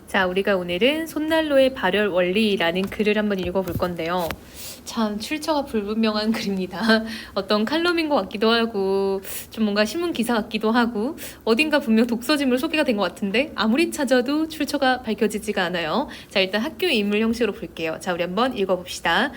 자, 우리가 오늘은 손난로의 발열 원리라는 글을 한번 읽어볼 건데요. 참 출처가 불분명한 글입니다. 어떤 칼럼인 것 같기도 하고 좀 뭔가 신문 기사 같기도 하고 어딘가 분명 독서지물 소개가 된 것 같은데 아무리 찾아도 출처가 밝혀지지가 않아요. 자, 일단 학교 인물 형식으로 볼게요. 자, 우리 한번 읽어봅시다.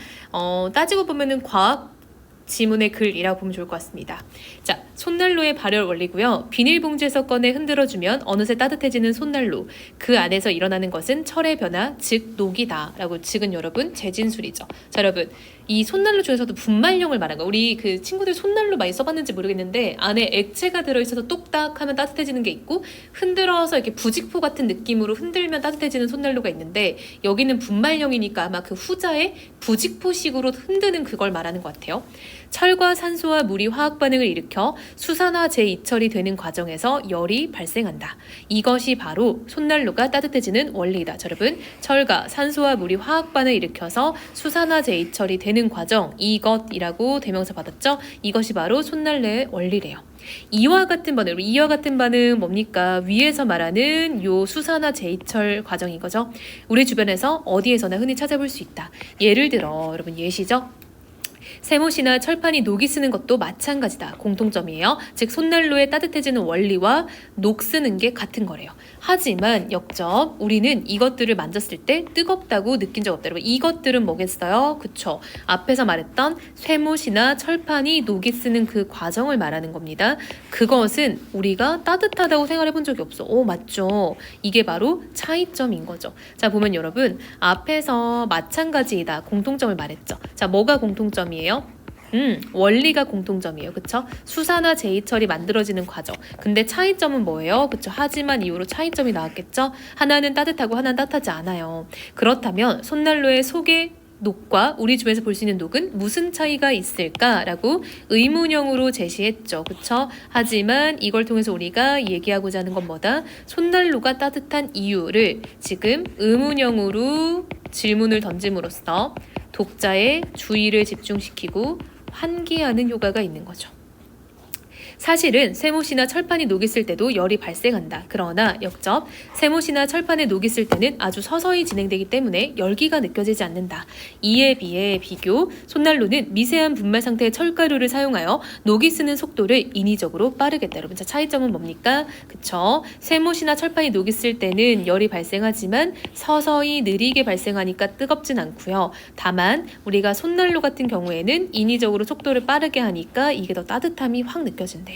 따지고 보면은 과학 지문의 글이라고 보면 좋을 것 같습니다. 자, 손난로의 발열 원리고요. 비닐봉지에서 꺼내 흔들어주면 어느새 따뜻해지는 손난로. 그 안에서 일어나는 것은 철의 변화, 즉 녹이다. 라고 즉은 여러분 재진술이죠. 자, 여러분 이 손난로 중에서도 분말형을 말한 거. 우리 그 친구들 손난로 많이 써봤는지 모르겠는데 안에 액체가 들어있어서 똑딱 하면 따뜻해지는 게 있고 흔들어서 이렇게 부직포 같은 느낌으로 흔들면 따뜻해지는 손난로가 있는데 여기는 분말형이니까 아마 그 후자에 부직포식으로 흔드는 그걸 말하는 것 같아요. 철과 산소와 물이 화학 반응을 일으켜 수산화 제2철이 되는 과정에서 열이 발생한다. 이것이 바로 손난로가 따뜻해지는 원리이다. 자, 여러분 철과 산소와 물이 화학 반응을 일으켜서 수산화 제2철이 되는 과정, 이것이라고 대명사 받았죠? 이것이 바로 손난로의 원리래요. 이와 같은 반응 뭡니까? 위에서 말하는 요 수산화 제2철 과정인 거죠. 우리 주변에서 어디에서나 흔히 찾아볼 수 있다. 예를 들어 여러분 예시죠? 쇠못이나 철판이 녹이 쓰는 것도 마찬가지다. 공통점이에요. 즉 손난로에 따뜻해지는 원리와 녹 쓰는 게 같은 거래요. 하지만 역적 우리는 이것들을 만졌을 때 뜨겁다고 느낀 적 없다. 여러분 이것들은 뭐겠어요? 그쵸? 앞에서 말했던 쇠못이나 철판이 녹이 쓰는 그 과정을 말하는 겁니다. 그것은 우리가 따뜻하다고 생각해 본 적이 없어. 오, 맞죠? 이게 바로 차이점인 거죠. 자, 보면 여러분 앞에서 마찬가지이다. 공통점을 말했죠. 자, 뭐가 공통점이에요? 원리가 공통점이에요. 그쵸? 수산화 제2철이 만들어지는 과정. 근데 차이점은 뭐예요? 그쵸? 하지만 이후로 차이점이 나왔겠죠? 하나는 따뜻하고 하나는 따뜻하지 않아요. 그렇다면 손난로의 속의 녹과 우리 주변에서 볼 수 있는 녹은 무슨 차이가 있을까라고 의문형으로 제시했죠. 그쵸? 하지만 이걸 통해서 우리가 얘기하고자 하는 건 뭐다? 손난로가 따뜻한 이유를 지금 의문형으로 질문을 던짐으로써 독자의 주의를 집중시키고 환기하는 효과가 있는 거죠. 사실은 쇠못이나 철판이 녹이 쓸 때도 열이 발생한다. 그러나 역접 쇠못이나 철판에 녹이 쓸 때는 아주 서서히 진행되기 때문에 열기가 느껴지지 않는다. 이에 비해 비교 손난로는 미세한 분말 상태의 철가루를 사용하여 녹이 쓰는 속도를 인위적으로 빠르겠다. 여러분 자 차이점은 뭡니까? 그쵸? 쇠못이나 철판이 녹이 쓸 때는 열이 발생하지만 서서히 느리게 발생하니까 뜨겁진 않고요. 다만 우리가 손난로 같은 경우에는 인위적으로 속도를 빠르게 하니까 이게 더 따뜻함이 확 느껴진다.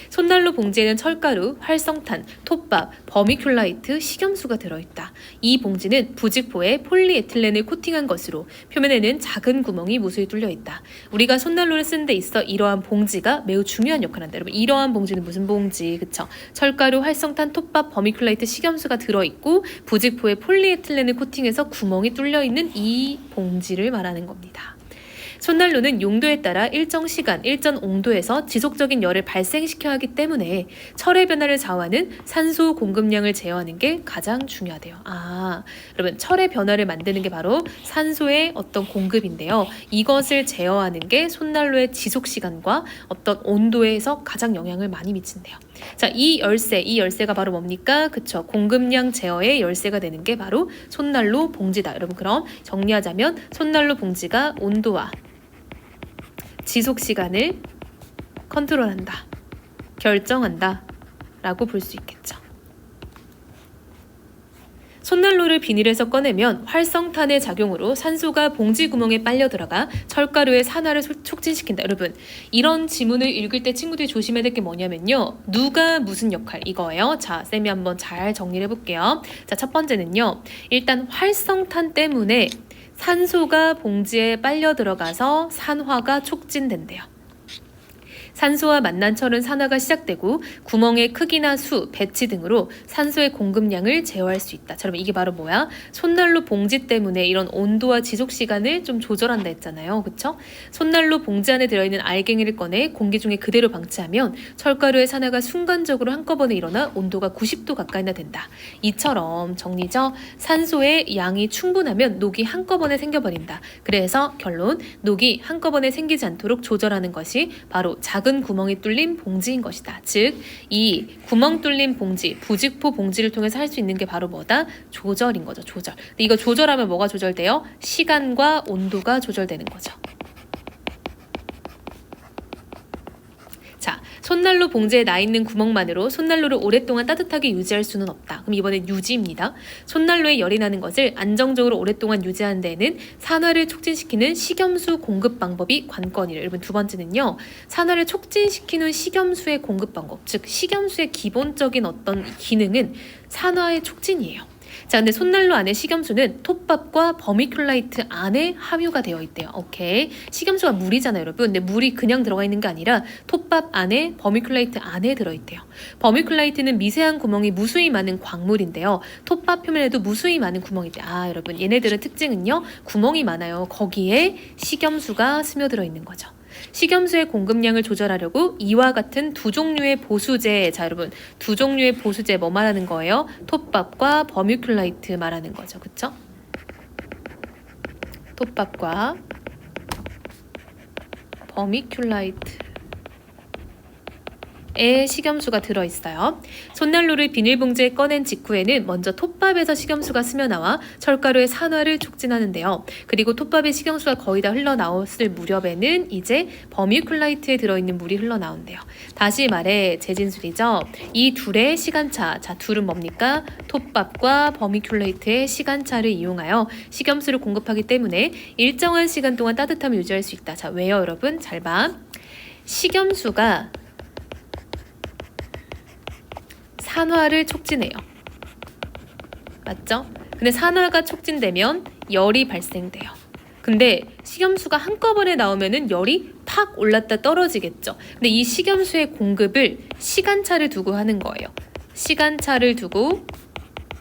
손난로 봉지에는 철가루, 활성탄, 톱밥, 버미큘라이트, 식염수가 들어있다. 이 봉지는 부직포에 폴리에틸렌을 코팅한 것으로 표면에는 작은 구멍이 무수히 뚫려 있다. 우리가 손난로를 쓰는 데 있어 이러한 봉지가 매우 중요한 역할을 한다. 여러분 이러한 봉지는 무슨 봉지? 그쵸? 철가루, 활성탄, 톱밥, 버미큘라이트, 식염수가 들어있고 부직포에 폴리에틸렌을 코팅해서 구멍이 뚫려 있는 이 봉지를 말하는 겁니다. 손난로는 용도에 따라 일정 시간, 일정 온도에서 지속적인 열을 발생시켜야 하기 때문에 철의 변화를 좌우하는 산소 공급량을 제어하는 게 가장 중요하대요. 여러분 철의 변화를 만드는 게 바로 산소의 어떤 공급인데요. 이것을 제어하는 게 손난로의 지속 시간과 어떤 온도에서 가장 영향을 많이 미친대요. 자, 이 열쇠가 바로 뭡니까? 그쵸? 공급량 제어의 열쇠가 되는 게 바로 손난로 봉지다. 여러분 그럼 정리하자면 손난로 봉지가 온도와 지속 시간을 컨트롤한다, 결정한다 라고 볼 수 있겠죠. 손난로를 비닐에서 꺼내면 활성탄의 작용으로 산소가 봉지 구멍에 빨려 들어가 철가루의 산화를 촉진시킨다. 여러분 이런 지문을 읽을 때 친구들이 조심해야 될 게 뭐냐면요. 누가 무슨 역할 이거예요. 자, 쌤이 한번 잘 정리를 해볼게요. 자, 첫 번째는요. 일단 활성탄 때문에 산소가 봉지에 빨려 들어가서 산화가 촉진된대요. 산소와 만난 철은 산화가 시작되고 구멍의 크기나 수, 배치 등으로 산소의 공급량을 제어할 수 있다. 자, 여러분 이게 바로 뭐야? 손난로 봉지 때문에 이런 온도와 지속 시간을 좀 조절한다 했잖아요. 그쵸? 손난로 봉지 안에 들어있는 알갱이를 꺼내 공기 중에 그대로 방치하면 철가루의 산화가 순간적으로 한꺼번에 일어나 온도가 90도 가까이나 된다. 이처럼 정리죠. 산소의 양이 충분하면 녹이 한꺼번에 생겨버린다. 그래서 결론, 녹이 한꺼번에 생기지 않도록 조절하는 것이 바로 작은 작은 구멍이 뚫린 봉지인 것이다. 즉, 이 구멍 뚫린 봉지, 부직포 봉지를 통해서 할 수 있는 게 바로 뭐다? 조절인 거죠. 조절. 근데 이거 조절하면 뭐가 조절돼요? 시간과 온도가 조절되는 거죠. 자, 손난로 봉지에 나 있는 구멍만으로 손난로를 오랫동안 따뜻하게 유지할 수는 없다. 그럼 이번엔 유지입니다. 손난로에 열이 나는 것을 안정적으로 오랫동안 유지하는 데에는 산화를 촉진시키는 식염수 공급 방법이 관건이래요. 여러분, 두 번째는요. 산화를 촉진시키는 식염수의 공급 방법, 즉 식염수의 기본적인 어떤 기능은 산화의 촉진이에요. 자, 근데 손난로 안에 식염수는 톱밥과 버미큘라이트 안에 함유가 되어 있대요. 오케이. 식염수가 물이잖아요, 여러분. 근데 물이 그냥 들어가 있는 게 아니라 톱밥 안에 버미큘라이트 안에 들어있대요. 버미큘라이트는 미세한 구멍이 무수히 많은 광물인데요. 톱밥 표면에도 무수히 많은 구멍이 있대요. 아, 여러분, 얘네들의 특징은요. 구멍이 많아요. 거기에 식염수가 스며들어 있는 거죠. 식염수의 공급량을 조절하려고 이와 같은 두 종류의 보수제, 자 여러분, 두 종류의 보수제 뭐 말하는 거예요? 톱밥과 버미큘라이트 말하는 거죠. 그쵸? 톱밥과 버미큘라이트 에 식염수가 들어있어요. 손난로를 비닐봉지에 꺼낸 직후에는 먼저 톱밥에서 식염수가 스며나와 철가루의 산화를 촉진하는데요. 그리고 톱밥의 식염수가 거의 다 흘러나왔을 무렵에는 이제 버미큘라이트에 들어있는 물이 흘러나온대요. 다시 말해 재진술이죠. 이 둘의 시간차, 자 둘은 뭡니까? 톱밥과 버미큘라이트의 시간차를 이용하여 식염수를 공급하기 때문에 일정한 시간 동안 따뜻함을 유지할 수 있다. 자 왜요 여러분? 잘 봐. 식염수가 산화를 촉진해요. 맞죠? 근데 산화가 촉진되면 열이 발생돼요. 근데 식염수가 한꺼번에 나오면은 열이 팍 올랐다 떨어지겠죠. 근데 이 식염수의 공급을 시간차를 두고 하는 거예요. 시간차를 두고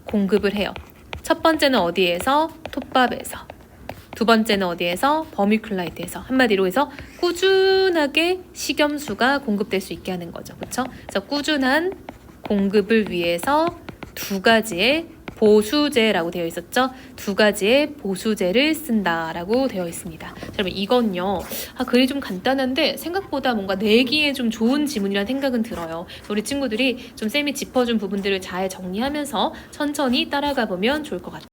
공급을 해요. 첫 번째는 어디에서? 톱밥에서. 두 번째는 어디에서? 버미큘라이트에서. 한마디로 해서 꾸준하게 식염수가 공급될 수 있게 하는 거죠. 그렇죠? 그래서 꾸준한 공급을 위해서 두 가지의 보수제라고 되어 있었죠. 두 가지의 보수제를 쓴다라고 되어 있습니다. 자, 여러분 이건요. 글이 좀 간단한데 생각보다 뭔가 내기에 좀 좋은 지문이라는 생각은 들어요. 우리 친구들이 좀 쌤이 짚어준 부분들을 잘 정리하면서 천천히 따라가 보면 좋을 것 같아요.